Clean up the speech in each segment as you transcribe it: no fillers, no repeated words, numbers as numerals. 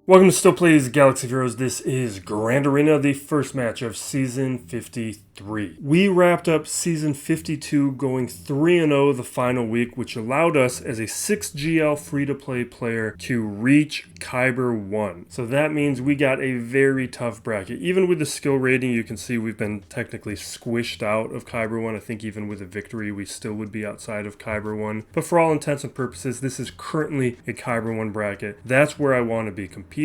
Welcome to Still Plays Galaxy of Heroes. This is Grand Arena, the first match of Season 53. We wrapped up Season 52 going 3-0 the final week, which allowed us as a 6GL free-to-play player to reach Kyber 1. So that means we got a very tough bracket. Even with the skill rating, you can see we've been technically squished out of Kyber 1. I think even with a victory, we still would be outside of Kyber 1. But for all intents and purposes, this is currently a Kyber 1 bracket. That's where I want to be competing.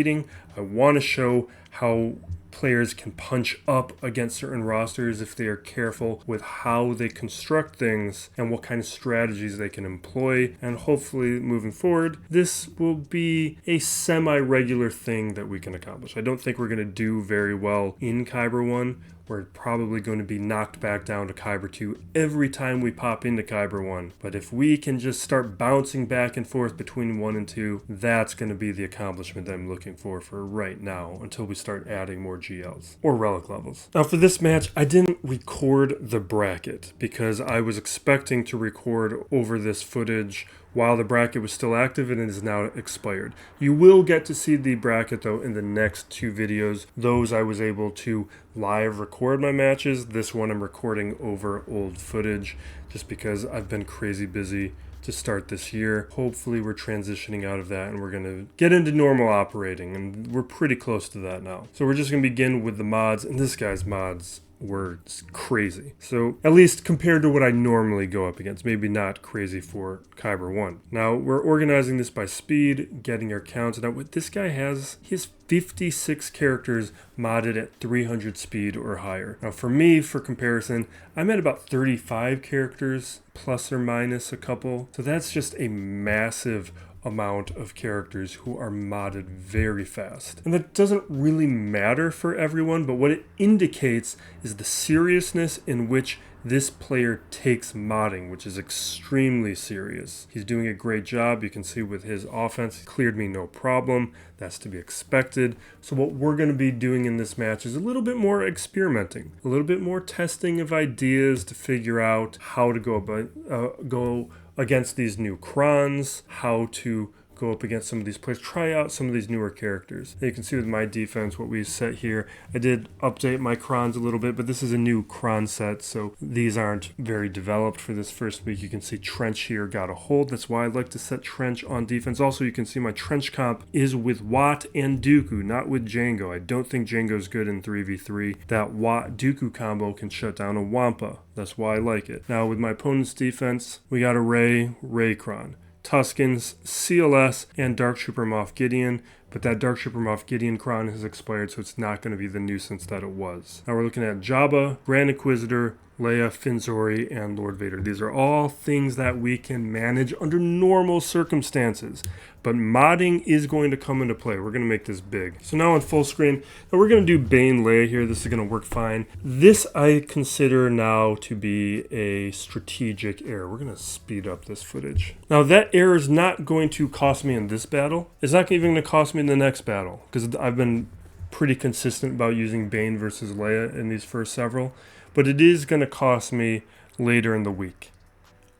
I want to show how players can punch up against certain rosters if they are careful with how they construct things and what kind of strategies they can employ. And hopefully moving forward, this will be a semi-regular thing that we can accomplish. I don't think we're going to do very well in Kyber 1. We're probably going to be knocked back down to Kyber 2 every time we pop into Kyber 1. But if we can just start bouncing back and forth between 1 and 2, that's going to be the accomplishment that I'm looking for right now until we start adding more GLs or relic levels. Now for this match, I didn't record the bracket because I was expecting to record over this footage while the bracket was still active and it is now expired. You will get to see the bracket though in the next two videos. Those I was able to live record my matches. This one I'm recording over old footage just because I've been crazy busy to start this year. Hopefully we're transitioning out of that and we're going to get into normal operating, and we're pretty close to that now. So we're just going to begin with the mods, and this guy's mods were crazy. So at least compared to what I normally go up against, maybe not crazy for Kyber 1. Now we're organizing this by speed, getting our counts. Now what this guy has, he has 56 characters modded at 300 speed or higher. Now for me, for comparison, I'm at about 35 characters plus or minus a couple. So that's just a massive amount of characters who are modded very fast. And that doesn't really matter for everyone, but what it indicates is the seriousness in which this player takes modding, which is extremely serious. He's doing a great job. You can see with his offense, he cleared me no problem. That's to be expected. So what we're going to be doing in this match is a little bit more experimenting, a little bit more testing of ideas to figure out how to go against these new crons, how to go up against some of these players, try out some of these newer characters. And you can see with my defense what we set here. I did update my crons a little bit, but this is a new cron set, so these aren't very developed for this first week. You can see Trench here got a hold. That's why I like to set Trench on defense. Also, you can see my Trench comp is with Watt and Dooku, not with Django. I don't think Django's good in 3v3. That Watt-Dooku combo can shut down a Wampa. That's why I like it. Now with my opponent's defense, we got a Ray Cron, Tuskens, CLS, and Dark Trooper Moff Gideon, but that Dark Trooper Moff Gideon cron has expired, so it's not going to be the nuisance that it was. Now we're looking at Jabba, Grand Inquisitor, Leia, Finzori, and Lord Vader. These are all things that we can manage under normal circumstances, but modding is going to come into play. We're going to make this big. So now on full screen, and we're going to do Bane Leia here. This is going to work fine. This I consider now to be a strategic error. We're going to speed up this footage. Now that error is not going to cost me in this battle. It's not even going to cost me in the next battle, because I've been pretty consistent about using Bane versus Leia in these first several. But it is going to cost me later in the week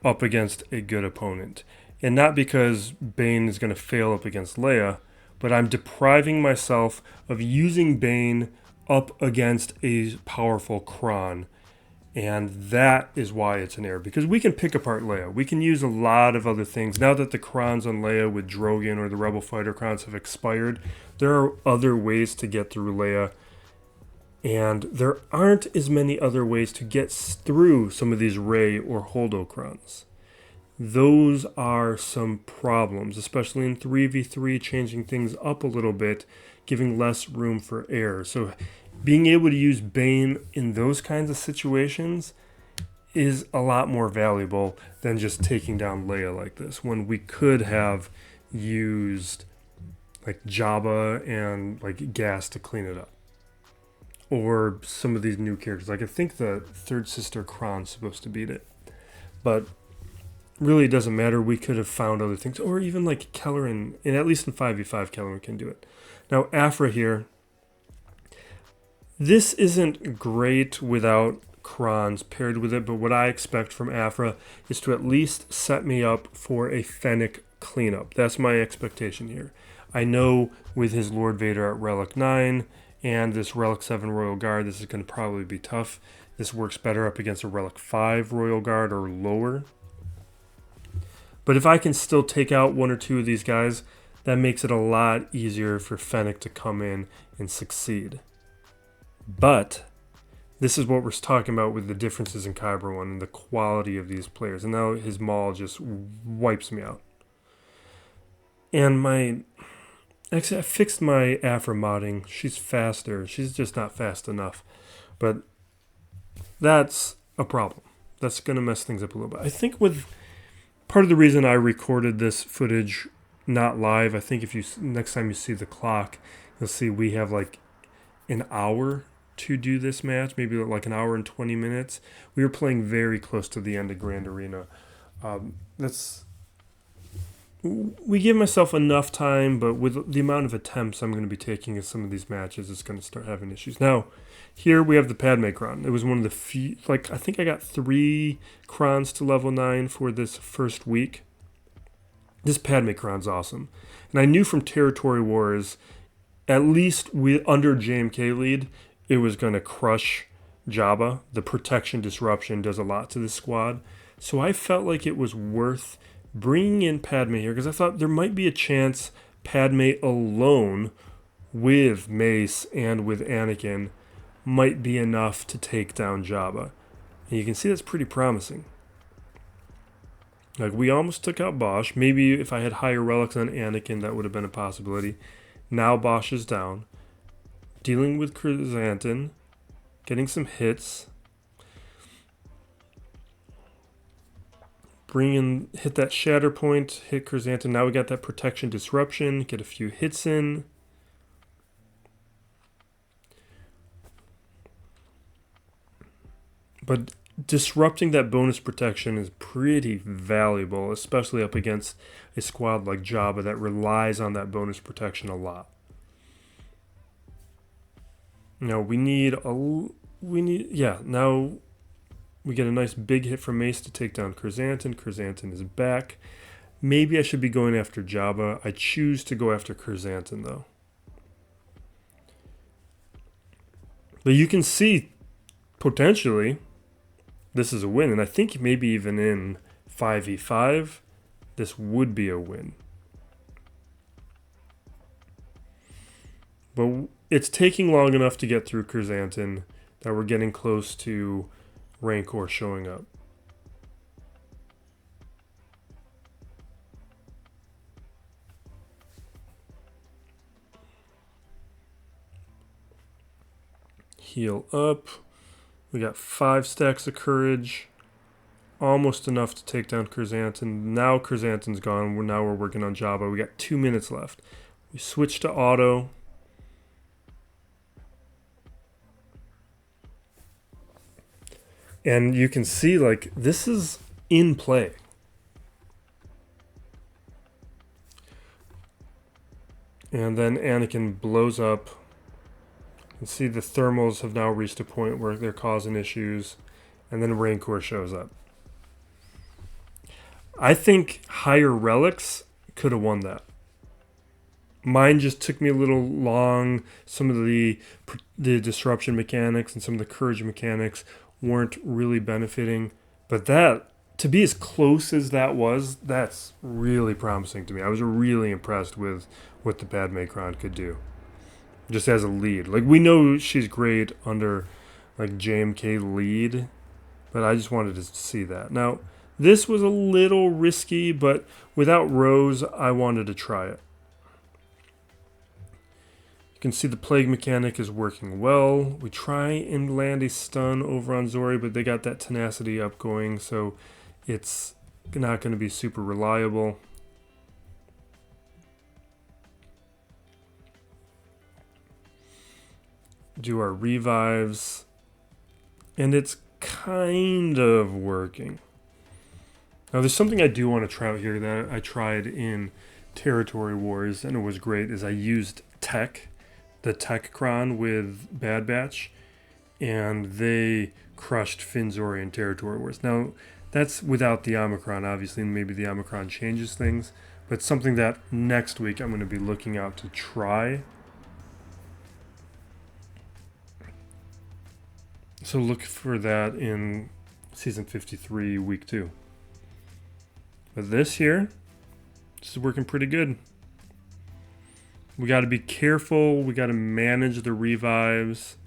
up against a good opponent. And not because Bane is going to fail up against Leia, but I'm depriving myself of using Bane up against a powerful cron. And that is why it's an error, because we can pick apart Leia. We can use a lot of other things. Now that the crons on Leia with Drogon or the Rebel Fighter crons have expired, there are other ways to get through Leia. And there aren't as many other ways to get through some of these Rey or Holdocrons. Those are some problems, especially in 3v3, changing things up a little bit, giving less room for error. So being able to use Bane in those kinds of situations is a lot more valuable than just taking down Leia like this, when we could have used like Jabba and like Gas to clean it up. Or some of these new characters. Like I think the Third Sister Kron's supposed to beat it. But really it doesn't matter. We could have found other things. Or even like Kelleran, and at least in 5v5 Kelleran can do it. Now Afra here. This isn't great without crons paired with it, but what I expect from Afra is to at least set me up for a Fennec cleanup. That's my expectation here. I know with his Lord Vader at Relic 9 and this Relic 7 Royal Guard, this is going to probably be tough. This works better up against a Relic 5 Royal Guard or lower. But if I can still take out one or two of these guys, that makes it a lot easier for Fennec to come in and succeed. But this is what we're talking about with the differences in Kyber 1 and the quality of these players. And now his Maul just wipes me out. And actually, I fixed my Afra modding. She's faster. She's just not fast enough. But that's a problem. That's going to mess things up a little bit. I think with part of the reason I recorded this footage not live, I think if you next time you see the clock, you'll see we have like an hour to do this match, maybe like an hour and 20 minutes. We were playing very close to the end of Grand Arena. We give myself enough time, but with the amount of attempts I'm going to be taking in some of these matches, it's going to start having issues. Now, here we have the Padme Cron. It was one of the few, I think I got 3 Crons to level 9 for this first week. This Padme Cron's awesome. And I knew from Territory Wars, at least under JMK lead, it was going to crush Jabba. The protection disruption does a lot to this squad. So I felt like it was worth bringing in Padme here because I thought there might be a chance Padme alone with Mace and with Anakin might be enough to take down Jabba. And you can see that's pretty promising. Like, we almost took out Bosch. Maybe if I had higher relics on Anakin, that would have been a possibility. Now Bosch is down. Dealing with Chrysanthemum. Getting some hits. Hit that shatter point. Hit Chrysanthemum. Now we got that protection disruption. Get a few hits in. But disrupting that bonus protection is pretty valuable, especially up against a squad like Jabba that relies on that bonus protection a lot. Now now we get a nice big hit from Mace to take down Chrysanthemum. Chrysanthemum is back. Maybe I should be going after Jabba. I choose to go after Chrysanthemum though. But you can see potentially this is a win, and I think maybe even in 5v5, this would be a win. But it's taking long enough to get through Chrysanthemum that we're getting close to Rancor showing up. Heal up. We got 5 stacks of courage. Almost enough to take down Chrysanthemum. Now Chrysanthemum's gone. Now we're working on Jabba. We got 2 minutes left. We switch to auto. And you can see, like, this is in play. And then Anakin blows up. You can see the thermals have now reached a point where they're causing issues. And then Rancor shows up. I think higher relics could have won that. Mine just took me a little long. Some of the disruption mechanics and some of the courage mechanics weren't really benefiting. But that, to be as close as that was, that's really promising to me. I was really impressed with what the Padme Cron could do. Just as a lead. Like, we know she's great under, like, JMK lead. But I just wanted to see that. Now, this was a little risky, but without Rose, I wanted to try it. You can see the plague mechanic is working well. We try and land a stun over on Zori, but they got that tenacity up going, so it's not going to be super reliable. Do our revives, and it's kind of working. Now, there's something I do want to try out here that I tried in Territory Wars, and it was great, is I used the Tech Cron with Bad Batch, and they crushed Finn Zori in Territory Wars. Now, that's without the Omicron, obviously, and maybe the Omicron changes things, but something that next week I'm going to be looking out to try. So look for that in season 53, week 2. But this here, this is working pretty good. We got to be careful. We got to manage the revives.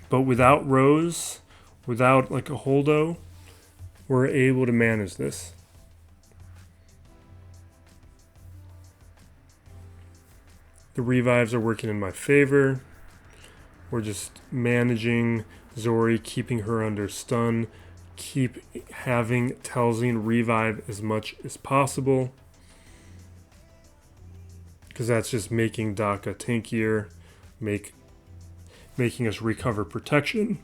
But without Rose, without like a holdo, we're able to manage this. The revives are working in my favor. We're just managing Zori, keeping her under stun, keep having Talzin revive as much as possible, because that's just making Daka tankier, making us recover protection,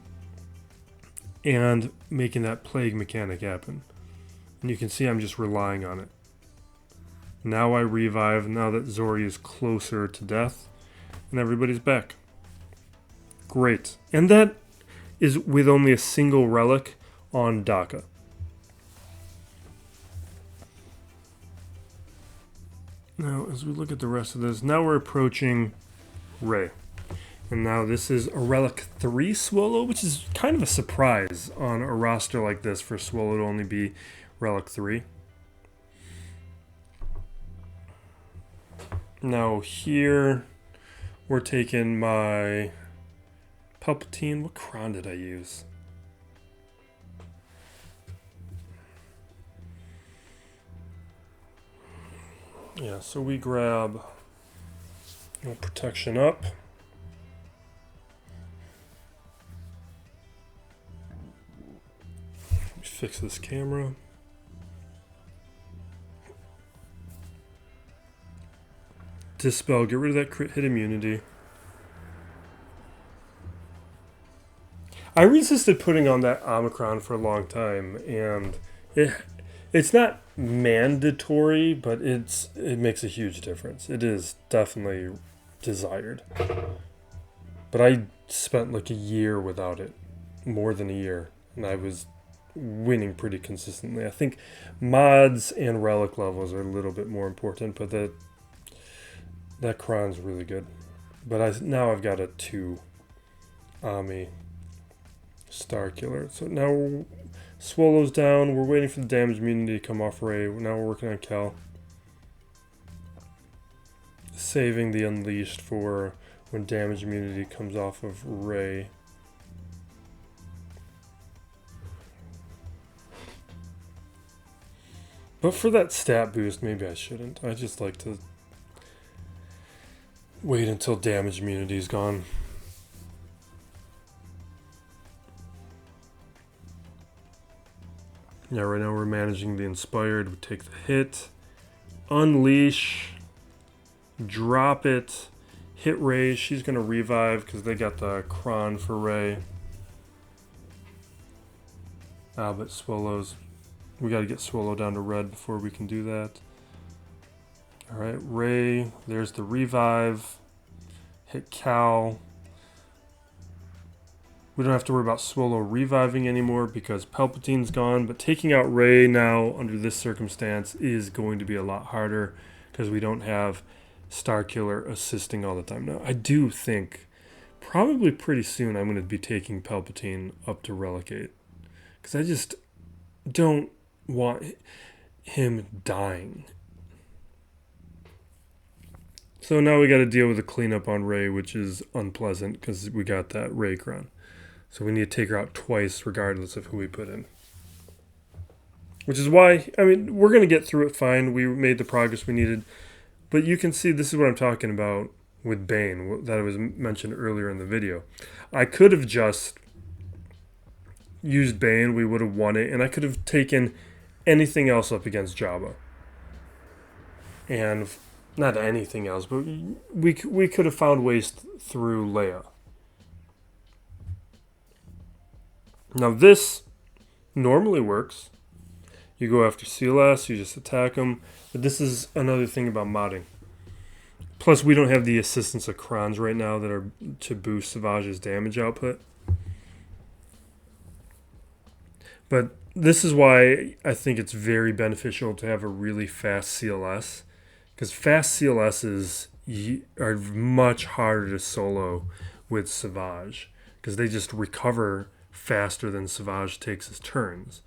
and making that plague mechanic happen. And you can see I'm just relying on it. Now I revive, now that Zori is closer to death, and everybody's back. Great. And that is with only a single relic on Daka. Now, as we look at the rest of this, now we're approaching Ray. And now this is a Relic 3 Swallow, which is kind of a surprise on a roster like this for Swallow to only be Relic 3. Now here, we're taking my Palpatine. What cron did I use? Yeah, so we grab protection up. Fix this camera. Dispel, get rid of that crit hit immunity. I resisted putting on that Omicron for a long time, and it's not mandatory, but it makes a huge difference. It is definitely desired. But I spent like a year without it, more than a year, and I was winning pretty consistently. I think mods and relic levels are a little bit more important, but that cron's really good. But now I've got a 2 Ami Star Killer. So now Swallow's down. We're waiting for the damage immunity to come off Ray. Now we're working on Cal. Saving the Unleashed for when damage immunity comes off of Ray. But for that stat boost, maybe I shouldn't. I just like to wait until damage immunity is gone. Yeah, right now we're managing the Inspired. We take the hit, Unleash, drop it, hit Ray. She's going to revive because they got the Cron for Ray. But Swallows. We got to get Swallow down to red before we can do that. Alright, Ray. There's the revive. Hit Cal. We don't have to worry about Swallow reviving anymore because Palpatine's gone. But taking out Ray now under this circumstance is going to be a lot harder because we don't have Starkiller assisting all the time. Now, I do think probably pretty soon I'm going to be taking Palpatine up to Relic 8 because I just don't want him dying. So now we got to deal with the cleanup on Ray, which is unpleasant because we got that Ray crown. So we need to take her out twice regardless of who we put in. Which is why, I mean, we're going to get through it fine. We made the progress we needed. But you can see this is what I'm talking about with Bane that was mentioned earlier in the video. I could have just used Bane. We would have won it. And I could have taken anything else up against Jabba. And not anything else, but we could have found ways through Leia. Now this normally works. You go after CLS, you just attack them. But this is another thing about modding. Plus we don't have the assistance of crons right now that are to boost Savage's damage output. But this is why I think it's very beneficial to have a really fast CLS, because fast CLSs are much harder to solo with Savage, because they just recover faster than Savage takes his turns.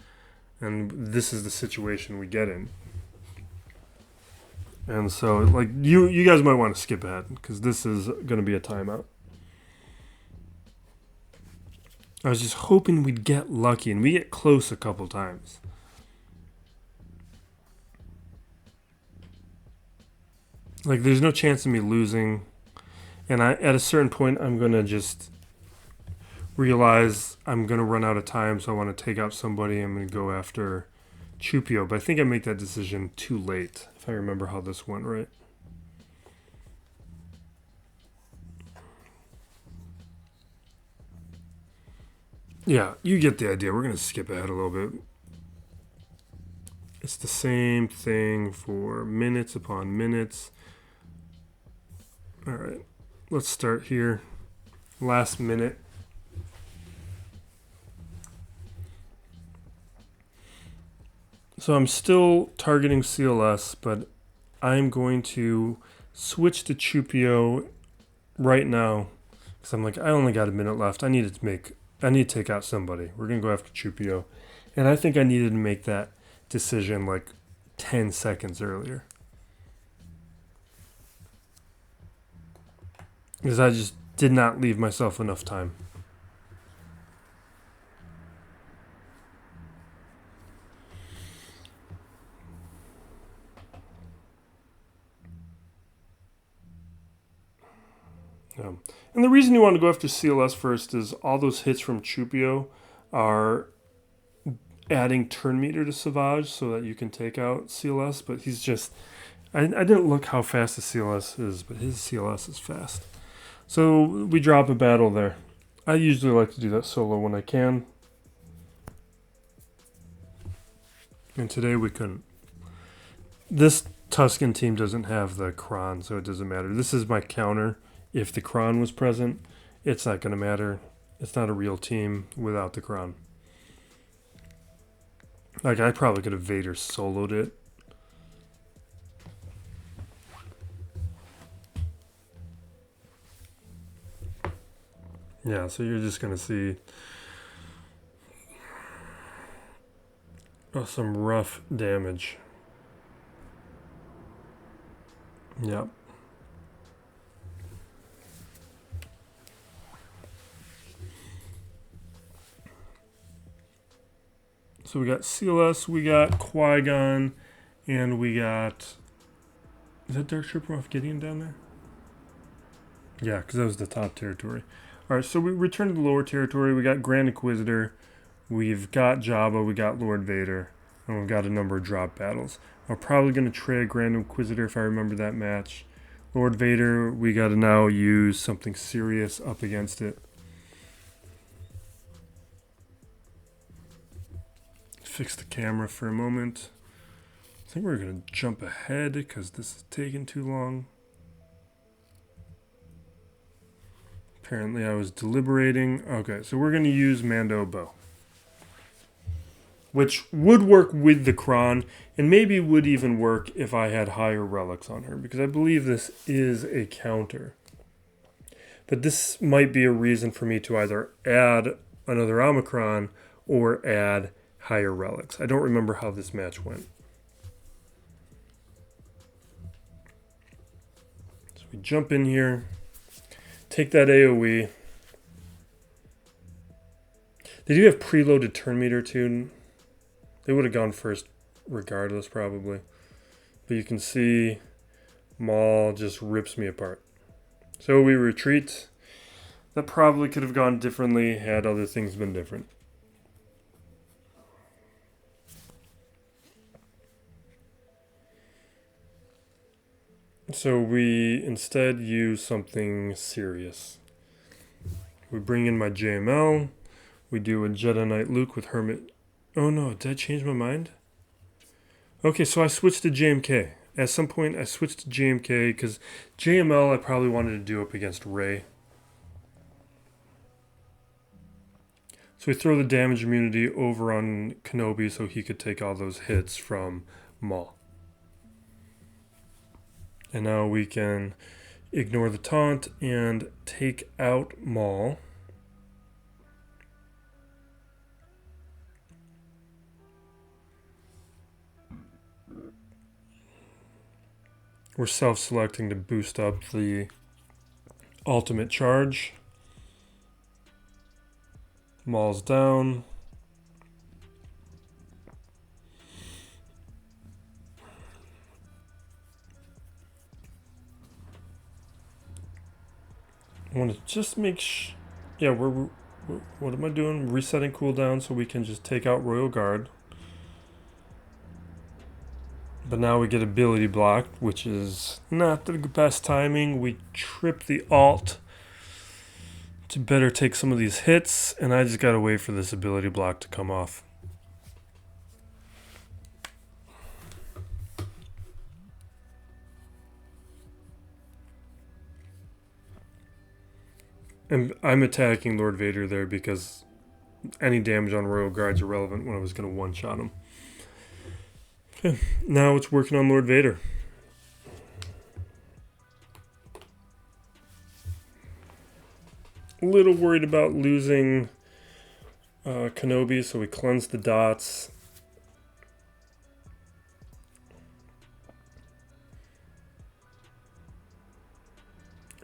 And this is the situation we get in. And so, like, you guys might want to skip ahead, because this is going to be a timeout. I was just hoping we'd get lucky, and we get close a couple times. Like, there's no chance of me losing. And at a certain point, I'm going to just realize I'm going to run out of time, so I want to take out somebody. I'm going to go after Chupio. But I think I make that decision too late, if I remember how this went right. Yeah, you get the idea. We're going to skip ahead a little bit. It's the same thing for minutes upon minutes. All right, let's start here. Last minute. So I'm still targeting CLS, but I'm going to switch to Chupio right now because I'm like, I only got a minute left. I need to take out somebody. We're going to go after Chupio. And I think I needed to make that decision like 10 seconds earlier. Because I just did not leave myself enough time. And the reason you want to go after CLS first is all those hits from Chupio are adding turn meter to Savage so that you can take out CLS, but he's just... I didn't look how fast the CLS is, but his CLS is fast. So we drop a battle there. I usually like to do that solo when I can. And today we couldn't. This Tuscan team doesn't have the Kron, so it doesn't matter. This is my counter. If the Kron was present, it's not going to matter. It's not a real team without the Kron. Like, I probably could have Vader soloed it. Yeah, so you're just going to see some rough damage. Yep. So we got CLS, we got Qui-Gon, and we got... Is that Dark Trooper Moff Gideon down there? Yeah, because that was the top territory. All right, so we return to the lower territory. We got Grand Inquisitor, we've got Jabba, we got Lord Vader, and we've got a number of drop battles. I'm probably going to trade Grand Inquisitor if I remember that match. Lord Vader, we got to now use something serious up against it. Fix the camera for a moment. I think we're going to jump ahead because this is taking too long. Apparently I was deliberating. Okay, so we're going to use Mando Bow, which would work with the Kron and maybe would even work if I had higher relics on her, because I believe this is a counter. But this might be a reason for me to either add another Omicron or add higher relics. I don't remember how this match went. So we jump in here, take that AoE. They do have preloaded turn meter too. They would have gone first regardless probably. But you can see Maul just rips me apart. So we retreat. That probably could have gone differently had other things been different. So we instead use something serious. We bring in my JML. We do a Jedi Knight Luke with Hermit. Oh no, did I change my mind? Okay, so I switched to JMK. At some point I switched to JMK because JML I probably wanted to do up against Rey. So we throw the damage immunity over on Kenobi so he could take all those hits from Maul. And now we can ignore the taunt and take out Maul. We're self-selecting to boost up the ultimate charge. Maul's down. I want to just make yeah, what am I doing? Resetting cooldown so we can just take out Royal Guard. But now we get ability blocked, which is not the best timing. We trip the alt to better take some of these hits, and I just gotta wait for this ability block to come off. And I'm attacking Lord Vader there because any damage on Royal Guard's irrelevant when I was gonna one-shot him. Okay, now it's working on Lord Vader. A little worried about losing Kenobi, so we cleanse the dots.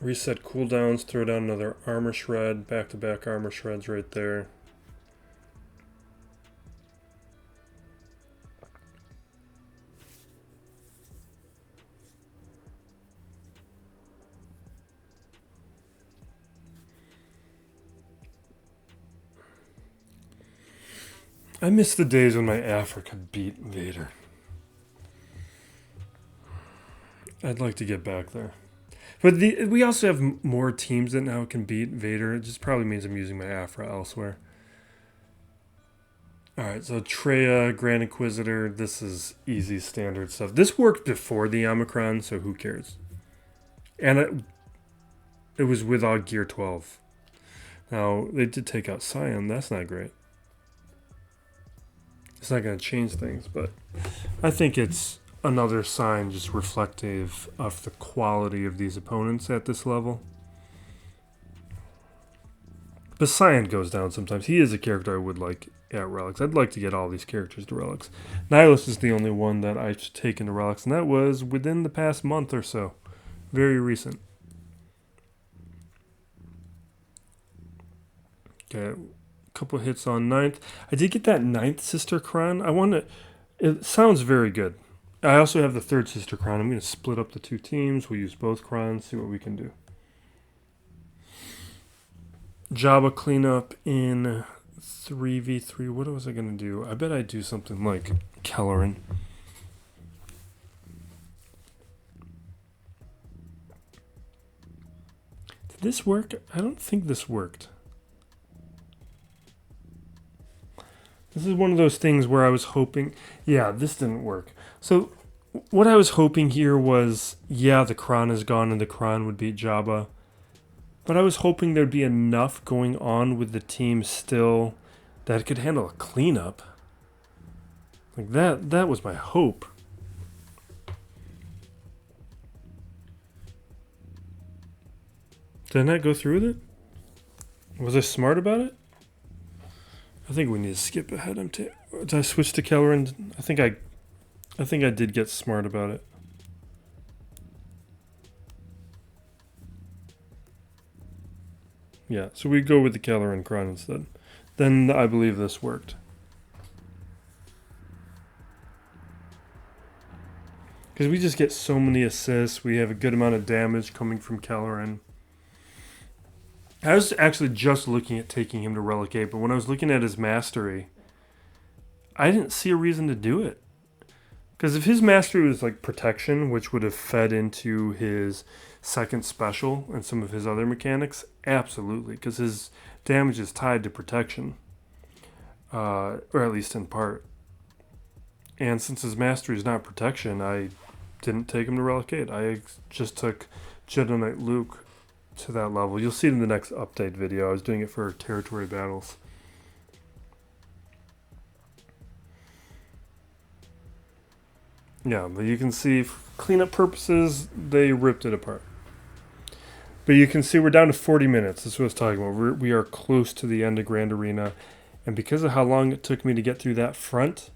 Reset cooldowns, throw down another armor shred, back-to-back armor shreds right there. I miss the days when my Afra could beat Vader. I'd like to get back there. But we also have more teams that now can beat Vader. It just probably means I'm using my Afra elsewhere. Alright, so Traya, Grand Inquisitor, this is easy standard stuff. This worked before the Omicron, so who cares? And it was with Gear 12. Now, they did take out Scion. That's not great. It's not going to change things, but I think it's another sign just reflective of the quality of these opponents at this level. But Scion goes down sometimes. He is a character I would like at Relics. I'd like to get all these characters to Relics. Nihilus is the only one that I've taken to Relics, and that was within the past month or so. Very recent. Okay, a couple hits on 9th. I did get that 9th Sister Crown. It sounds very good. I also have the 3rd Sister Crown. I'm going to split up the two teams. We'll use both crowns, see what we can do. Jabba cleanup in 3v3. What was I going to do? I bet I'd do something like Kelleran. Did this work? I don't think this worked. This is one of those things where I was hoping, yeah, this didn't work. So what I was hoping here was, yeah, the Kron is gone and the Kron would beat Jabba. But I was hoping there'd be enough going on with the team still that it could handle a cleanup. Like that was my hope. Did I not go through with it? Was I smart about it? I think we need to skip ahead. Did I switch to Kelleran? I think I did get smart about it. Yeah, so we go with the Kelleran Kron instead. Then I believe this worked. Because we just get so many assists. We have a good amount of damage coming from Kelleran. I was actually just looking at taking him to Relic 8, but when I was looking at his mastery, I didn't see a reason to do it. Because if his mastery was like protection, which would have fed into his second special and some of his other mechanics, absolutely. Because his damage is tied to protection. Or at least in part. And since his mastery is not protection, I didn't take him to Relic 8. I just took Jedi Knight Luke to that level. You'll see it in the next update video. I was doing it for territory battles. Yeah, but you can see for cleanup purposes, they ripped it apart. But you can see we're down to 40 minutes. This is what I was talking about. We are close to the end of Grand Arena. And because of how long it took me to get through that front,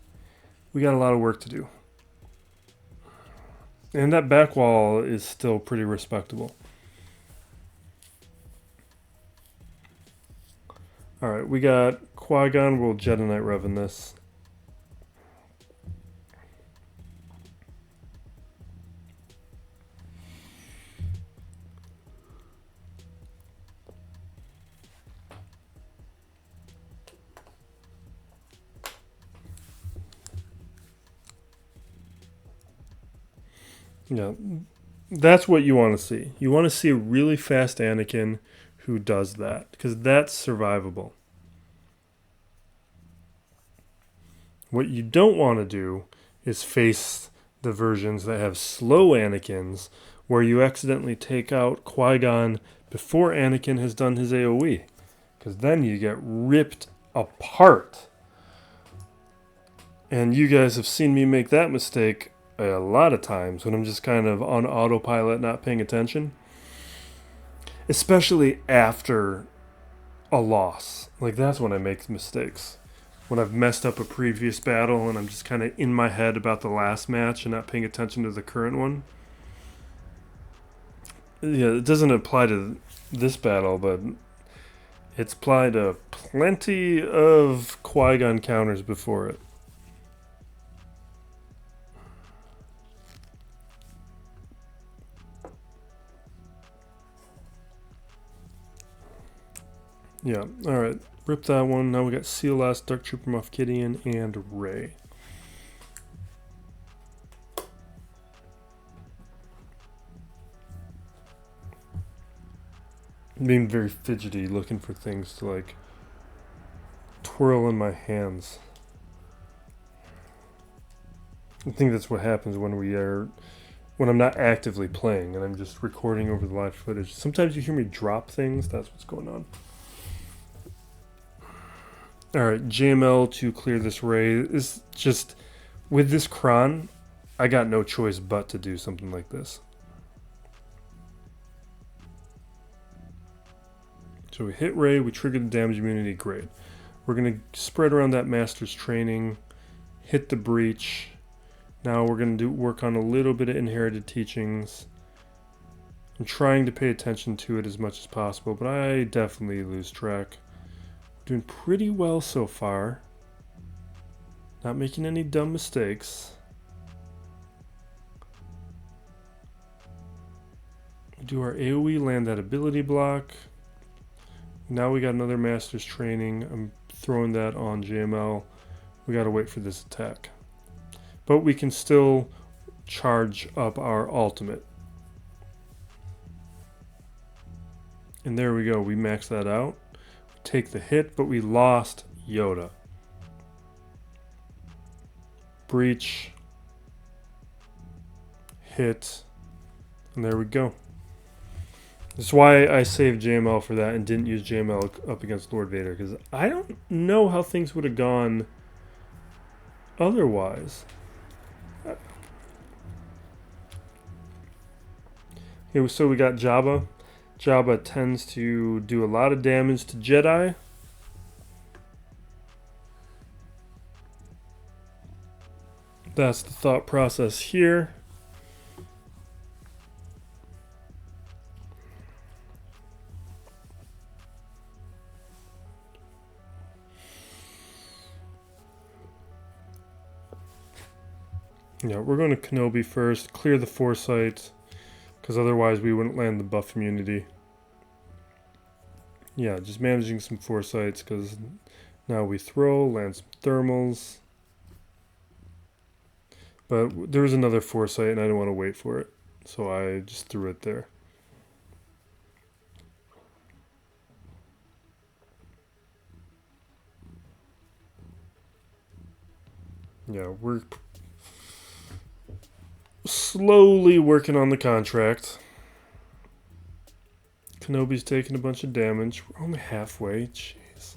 we got a lot of work to do. And that back wall is still pretty respectable. Alright, we got Qui-Gon, we'll Jedi Knight Rev in this. Yeah, that's what you want to see. You want to see a really fast Anakin who does that, because that's survivable. What you don't want to do is face the versions that have slow Anakins, where you accidentally take out Qui-Gon before Anakin has done his AoE, because then you get ripped apart. And you guys have seen me make that mistake a lot of times when I'm just kind of on autopilot, not paying attention. Especially after a loss. Like, that's when I make mistakes. When I've messed up a previous battle and I'm just kind of in my head about the last match and not paying attention to the current one. Yeah, it doesn't apply to this battle, but it's applied to plenty of Qui-Gon counters before it. Yeah, alright. Rip that one. Now we got CLS, Dark Trooper Moff Gideon, and Rey. I'm being very fidgety, looking for things to, like, twirl in my hands. I think that's what happens when I'm not actively playing and I'm just recording over the live footage. Sometimes you hear me drop things. That's what's going on. Alright, JML to clear this Rey. Is just, with this Kron, I got no choice but to do something like this. So we hit Rey, we triggered the damage immunity, great. We're going to spread around that Master's Training, hit the breach. Now we're going to work on a little bit of Inherited Teachings. I'm trying to pay attention to it as much as possible, but I definitely lose track. Doing pretty well so far. Not making any dumb mistakes. Do our AoE, land that ability block. Now we got another Master's Training. I'm throwing that on JML. We gotta wait for this attack. But we can still charge up our ultimate. And there we go, we max that out. Take the hit, but we lost Yoda. Breach. Hit. And there we go. That's why I saved JML for that and didn't use JML up against Lord Vader, because I don't know how things would have gone otherwise. Okay, so we got Jabba. Jabba tends to do a lot of damage to Jedi. That's the thought process here. Yeah, we're going to Kenobi first, clear the Foresight, because otherwise we wouldn't land the buff immunity. Yeah, just managing some Foresights, because now we throw, land some Thermals. But there was another Foresight and I didn't want to wait for it, so I just threw it there. Yeah, we're slowly working on the contract. Kenobi's taking a bunch of damage. We're only halfway. Jeez.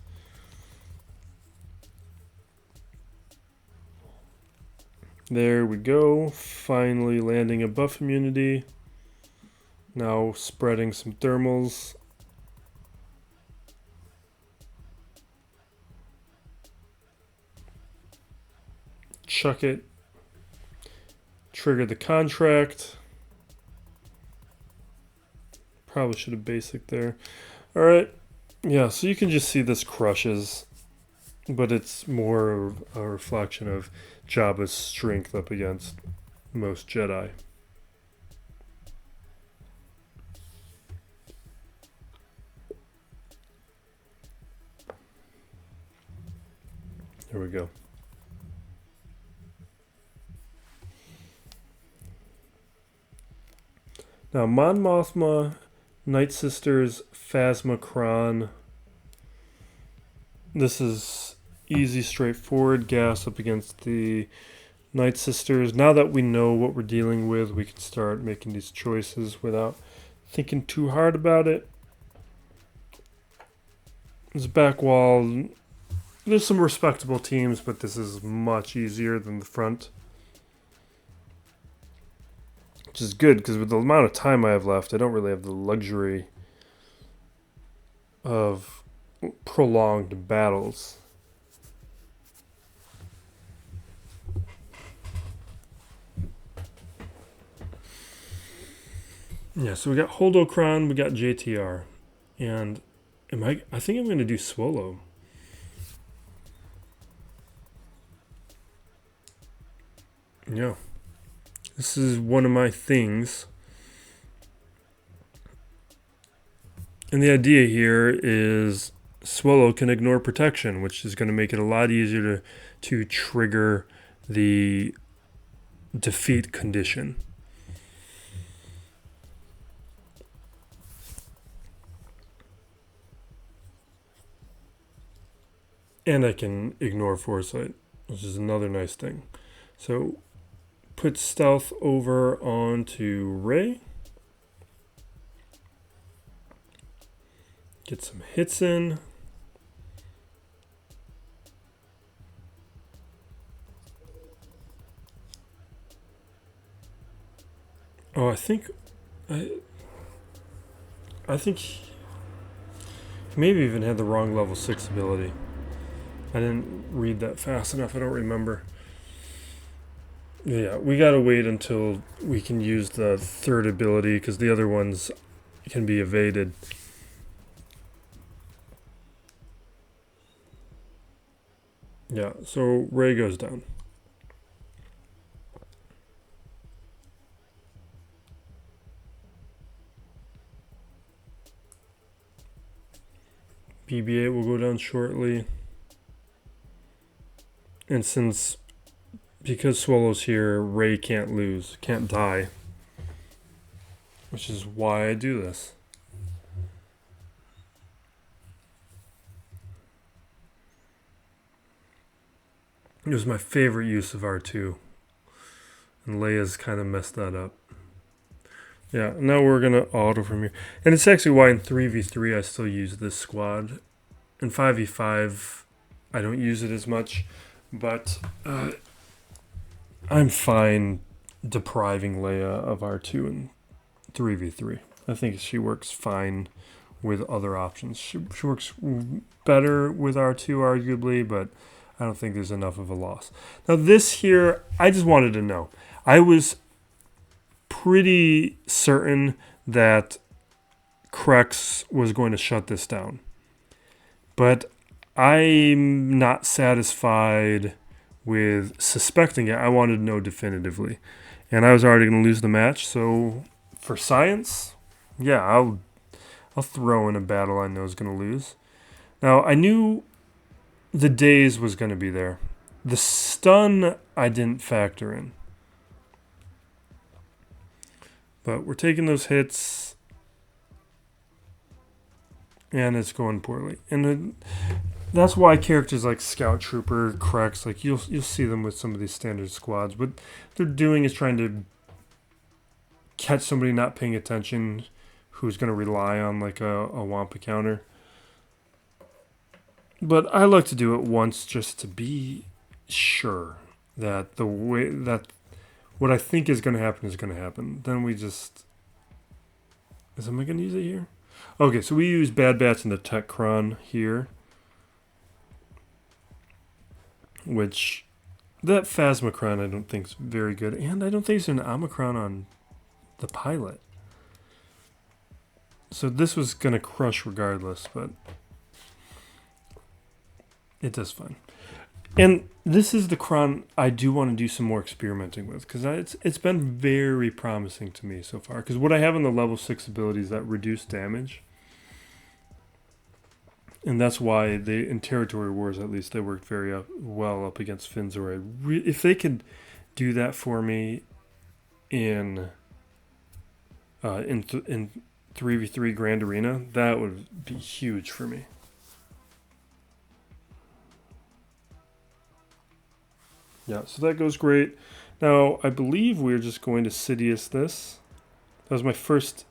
There we go. Finally landing a buff immunity. Now spreading some thermals. Chuck it. Trigger the contract. Probably should have basic there. Alright. Yeah, so you can just see this crushes. But it's more a reflection of Jabba's strength up against most Jedi. There we go. Now, Mon Mothma, Night Sisters, Phasma Kron. This is easy, straightforward. Gas up against the Night Sisters. Now that we know what we're dealing with, we can start making these choices without thinking too hard about it. This back wall, there's some respectable teams, but this is much easier than the front. Which is good, because with the amount of time I have left, I don't really have the luxury of prolonged battles. Yeah, so we got Holdocron, we got JTR. And I think I'm going to do Swallow. Yeah. This is one of my things. And the idea here is Swallow can ignore protection, which is going to make it a lot easier to trigger the defeat condition. And I can ignore foresight, which is another nice thing. So put stealth over onto Rey. Get some hits in. Oh, I think he maybe even had the wrong level 6 ability. I didn't read that fast enough. I don't remember. Yeah, we gotta wait until we can use the third ability because the other ones can be evaded. Yeah, so Rey goes down. BB-8 will go down shortly. And because Swallow's here, Rey can't lose, can't die. Which is why I do this. It was my favorite use of R2. And Leia's kind of messed that up. Yeah, now we're going to auto from here. And it's actually why in 3v3 I still use this squad. In 5v5 I don't use it as much. But I'm fine depriving Leia of R2 in 3v3. I think she works fine with other options. She works better with R2 arguably, but I don't think there's enough of a loss. Now this here, I just wanted to know. I was pretty certain that Krex was going to shut this down. But I'm not satisfied with suspecting it. I wanted to know definitively. And I was already going to lose the match, so for science, yeah, I'll throw in a battle I know is going to lose. Now, I knew the daze was going to be there. The stun I didn't factor in. But we're taking those hits, and it's going poorly. And that's why characters like Scout Trooper, Krex, like you'll see them with some of these standard squads. What they're doing is trying to catch somebody not paying attention who's going to rely on like a Wampa counter. But I like to do it once just to be sure that the way that what I think is going to happen is going to happen. Then we just am I going to use it here? Okay, so we use Bad Bats in the Tech Cron here, which that Phasmocron I don't think is very good, and I don't think there's an Omicron on the pilot. So this was going to crush regardless, but it does fine. And this is the cron I do want to do some more experimenting with, because it's been very promising to me so far. Because what I have in the level 6 abilities that reduce damage, and that's why in Territory Wars at least they worked very well up against Finzor. If they could do that for me in 3v3 Grand Arena, that would be huge for me. Yeah, so that goes great. Now, I believe we're just going to Sidious this. That was my first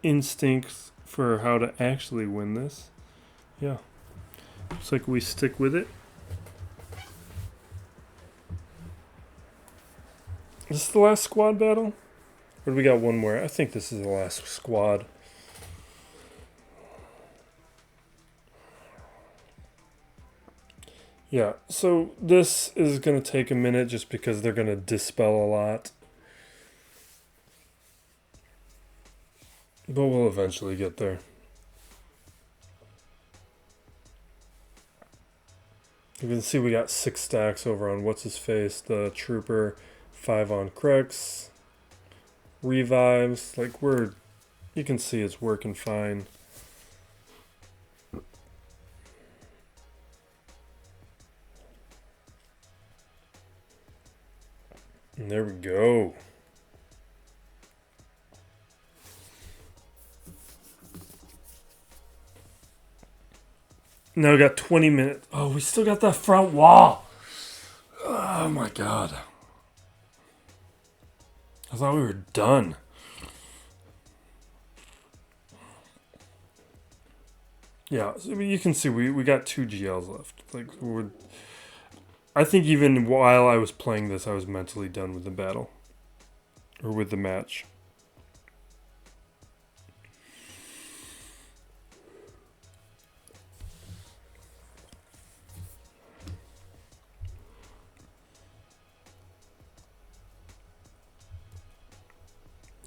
instinct for how to actually win this. Yeah. Looks like we stick with it. Is this the last squad battle? Or do we got one more? I think this is the last squad. Yeah, so this is going to take a minute just because they're going to dispel a lot. But we'll eventually get there. You can see we got 6 stacks over on What's-His-Face, the Trooper, 5 on Krex, revives. Like, you can see it's working fine. And there we go. Now we got 20 minutes. Oh, we still got that front wall. Oh my god. I thought we were done. Yeah, so you can see we got 2 GLs left. Like I think even while I was playing this, I was mentally done with the battle. Or with the match.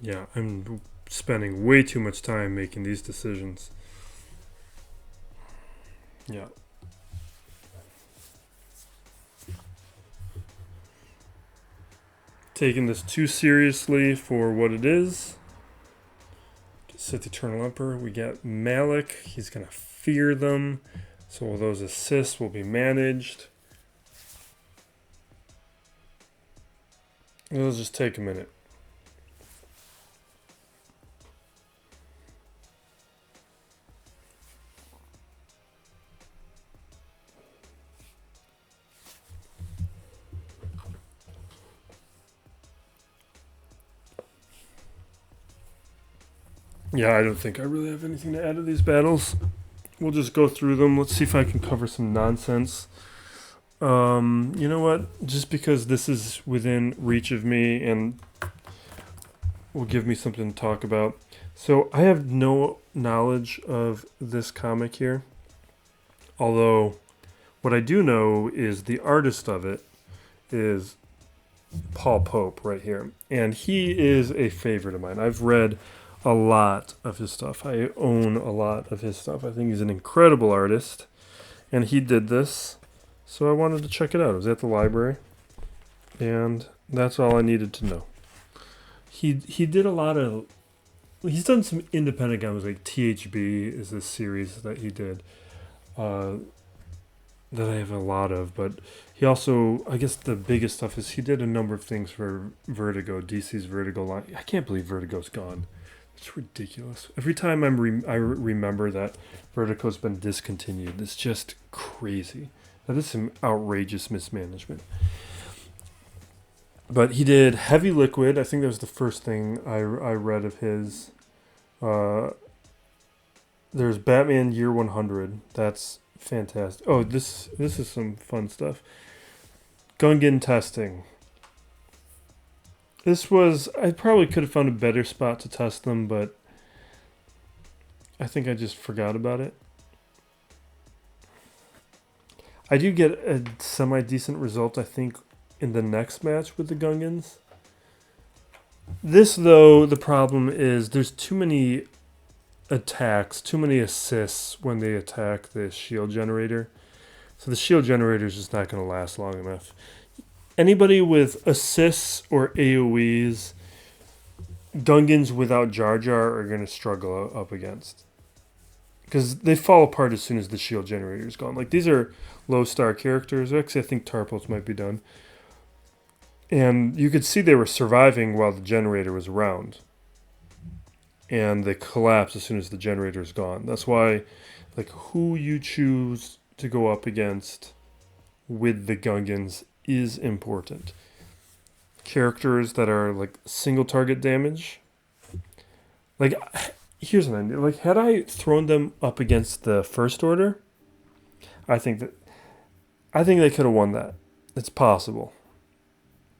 Yeah, I'm spending way too much time making these decisions. Yeah. Taking this too seriously for what it is. Sith Eternal Emperor. We got Malik. He's going to fear them. So those assists will be managed. It'll just take a minute. Yeah, I don't think I really have anything to add to these battles. We'll just go through them. Let's see if I can cover some nonsense. You know what? Just because this is within reach of me and will give me something to talk about. So I have no knowledge of this comic here. Although what I do know is the artist of it is Paul Pope right here. And he is a favorite of mine. I've read a lot of his stuff. I own a lot of his stuff. I think he's an incredible artist. And he did this. So I wanted to check it out. I was at the library. And that's all I needed to know. He did a lot of... He's done some independent games, like THB is this series that he did. That I have a lot of. But he also... I guess the biggest stuff is he did a number of things for Vertigo. DC's Vertigo line. I can't believe Vertigo's gone. It's ridiculous. Every time I remember that Vertigo's been discontinued, it's just crazy. That is some outrageous mismanagement. But he did Heavy Liquid. I think that was the first thing I read of his. There's Batman Year 100. That's fantastic. Oh, this is some fun stuff. Gungan testing. This was, I probably could have found a better spot to test them, but I think I just forgot about it. I do get a semi-decent result, I think, in the next match with the Gungans. This, though, the problem is there's too many attacks, too many assists when they attack the shield generator. So the shield generator is just not going to last long enough. Anybody with assists or AoEs, Gungans without Jar Jar are going to struggle up against. Because they fall apart as soon as the shield generator is gone. Like, these are low star characters. Actually, I think Tarpos might be done. And you could see they were surviving while the generator was around. And they collapse as soon as the generator is gone. That's why, like, who you choose to go up against with the Gungans is important. Characters that are, like, single target damage. Like, here's an idea. Like, had I thrown them up against the First Order, I think they could have won that. It's possible.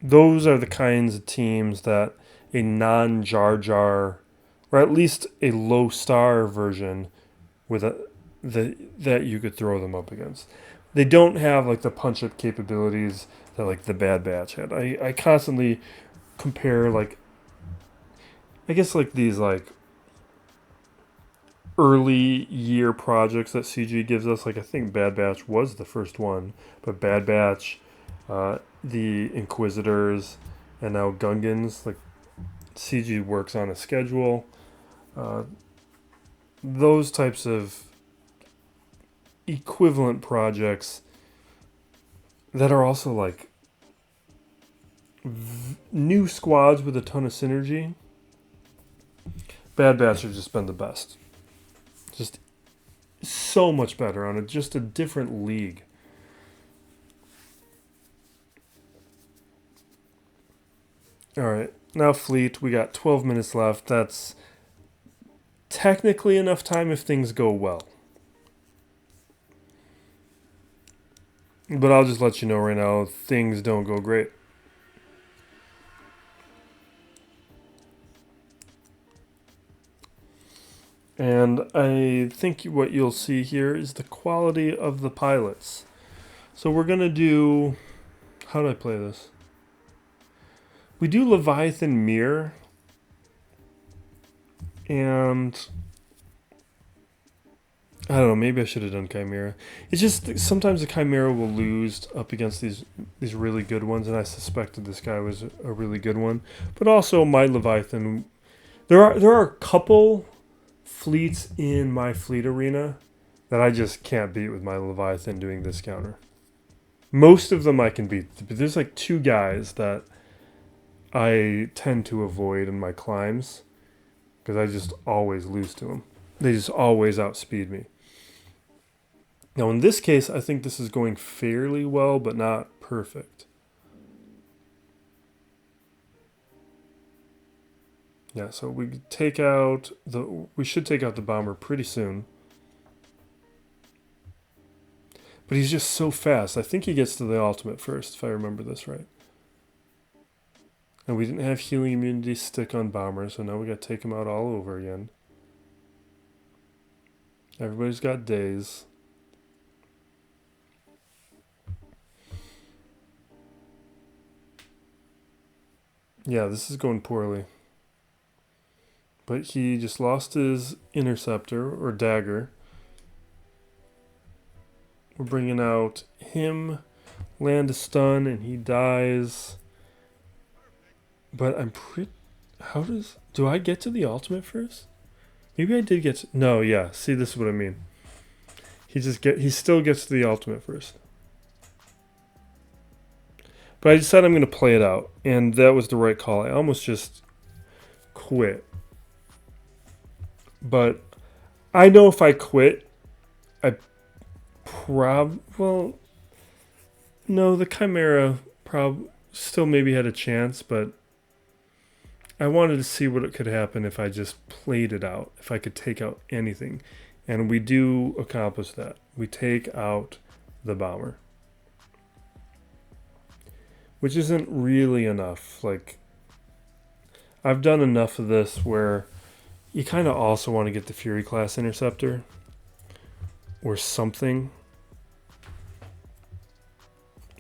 Those are the kinds of teams that a non-Jar Jar, or at least a low star version, with that you could throw them up against. They don't have like the punch up capabilities that like the Bad Batch had. I constantly compare like, I guess like these like early year projects that CG gives us. Like I think Bad Batch was the first one, but Bad Batch, the Inquisitors, and now Gungans. Like CG works on a schedule. Those types of equivalent projects that are also like new squads with a ton of synergy. Bad Batch have just been the best. Just so much better on just a different league. Alright, now Fleet. We got 12 minutes left. That's technically enough time if things go well. But I'll just let you know right now, things don't go great. And I think what you'll see here is the quality of the pilots. So we're going to do... How do I play this? We do Leviathan Mirror. And... I don't know, maybe I should have done Chimera. It's just sometimes the Chimera will lose up against these really good ones, and I suspected this guy was a really good one. But also my Leviathan... There are a couple fleets in my fleet arena that I just can't beat with my Leviathan doing this counter. Most of them I can beat, but there's like two guys that I tend to avoid in my climbs because I just always lose to them. They just always outspeed me. Now in this case, I think this is going fairly well, but not perfect. Yeah, so we should take out the bomber pretty soon. But he's just so fast. I think he gets to the ultimate first, if I remember this right. And we didn't have healing immunity stick on bomber, so now we got to take him out all over again. Everybody's got days. Yeah, this is going poorly. But he just lost his interceptor, or dagger. We're bringing out him, land a stun, and he dies. But I'm pretty... Do I get to the ultimate first? Maybe I did get to... No, yeah. See, this is what I mean. He still gets to the ultimate first. But I decided I'm going to play it out. And that was the right call. I almost just quit. But I know if I quit, well, no, the Chimera still maybe had a chance, but I wanted to see what could happen if I just played it out, if I could take out anything. And we do accomplish that. We take out the bomber. which isn't really enough. Like, I've done enough of this where you kind of also want to get the Fury class interceptor or something.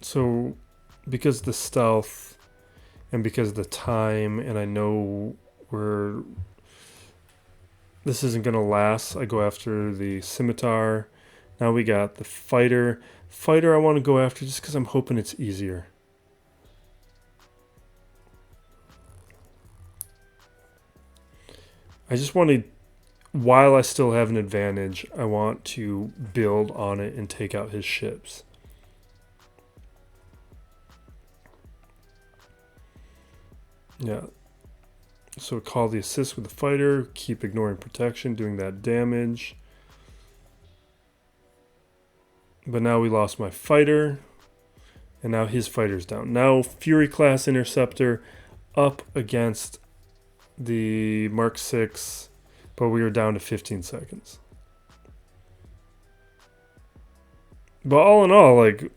So because the stealth and because the time, and I know this isn't going to last, I go after the scimitar. Now we got the fighter. Fighter I want to go after just because I'm hoping it's easier. I just want to, while I still have an advantage, I want to build on it and take out his ships. Yeah. So call the assist with the fighter, keep ignoring protection, doing that damage. But now we lost my fighter, and now his fighter's down. Now Fury class interceptor up against the Mark 6, but we were down to 15 seconds. But all in all, like,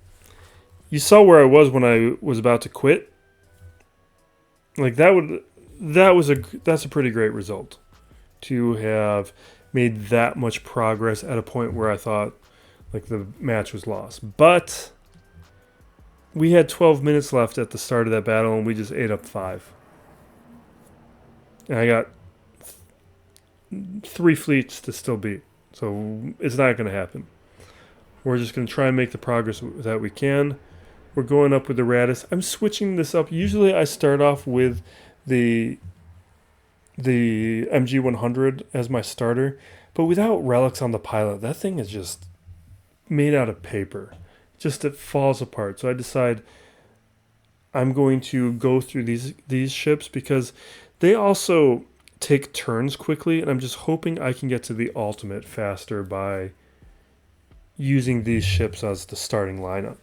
you saw where I was when I was about to quit. Like, that's a pretty great result to have made that much progress at a point where I thought like the match was lost. But we had 12 minutes left at the start of that battle, and we just ate up 5. And I got 3 fleets to still beat. So it's not going to happen. We're just going to try and make the progress that we can. We're going up with the Radis. I'm switching this up. Usually I start off with the MG100 as my starter. But without relics on the pilot, that thing is just made out of paper. Just it falls apart. So I decide I'm going to go through these ships because they also take turns quickly, and I'm just hoping I can get to the ultimate faster by using these ships as the starting lineup.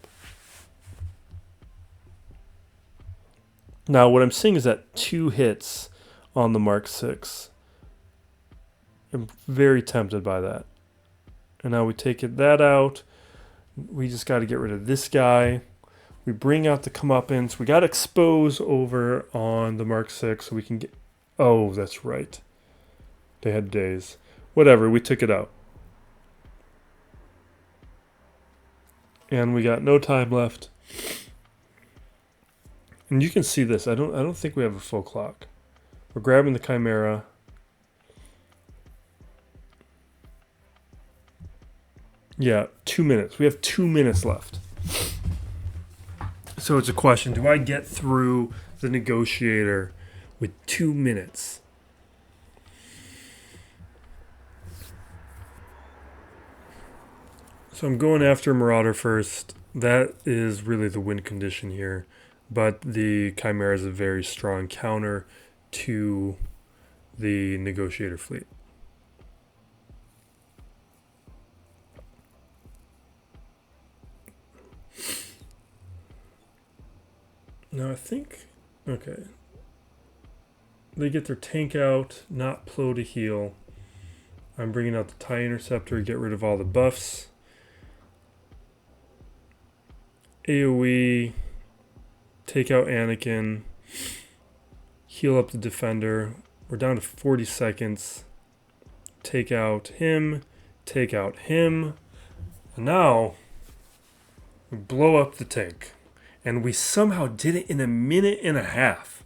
Now, what I'm seeing is that 2 hits on the Mark 6. I'm very tempted by that. And now we take that out. We just got to get rid of this guy. We bring out the comeuppance. We got to expose over on the Mark 6 so we can get... Oh, that's right. They had days. Whatever, we took it out. And we got no time left. And you can see this. I don't think we have a full clock. We're grabbing the Chimera. Yeah, 2 minutes. We have 2 minutes left. So it's a question. Do I get through the negotiator with 2 minutes? So I'm going after Marauder first. That is really the win condition here. But the Chimera is a very strong counter to the negotiator fleet. Now I think, okay, they get their tank out, not Plo to heal. I'm bringing out the TIE Interceptor, get rid of all the buffs. AoE, take out Anakin, heal up the Defender. We're down to 40 seconds. Take out him, take out him. And now, we blow up the tank. And we somehow did it in a minute and a half,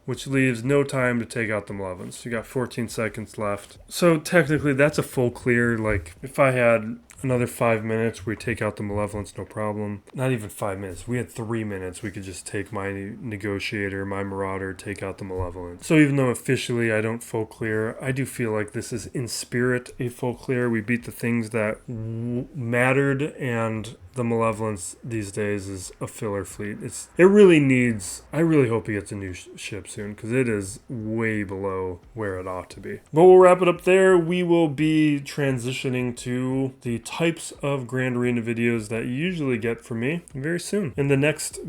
which leaves no time to take out the Malevolence. You got 14 seconds left. So technically that's a full clear. Like if I had another 5 minutes, we take out the Malevolence, no problem. Not even 5 minutes. We had 3 minutes. We could just take my Negotiator, my Marauder, take out the Malevolence. So even though officially I don't full clear, I do feel like this is in spirit a full clear. We beat the things that mattered, and the Malevolence these days is a filler fleet. It really needs... I really hope he gets a new ship soon, because it is way below where it ought to be. But we'll wrap it up there. We will be transitioning to the types of Grand Arena videos that you usually get from me very soon. And the next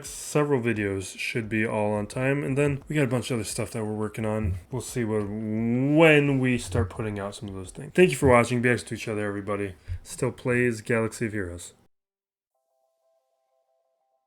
several videos should be all on time. And then we got a bunch of other stuff that we're working on. We'll see when we start putting out some of those things. Thank you for watching. Be excellent to each other, everybody. Still plays Galaxy of Heroes.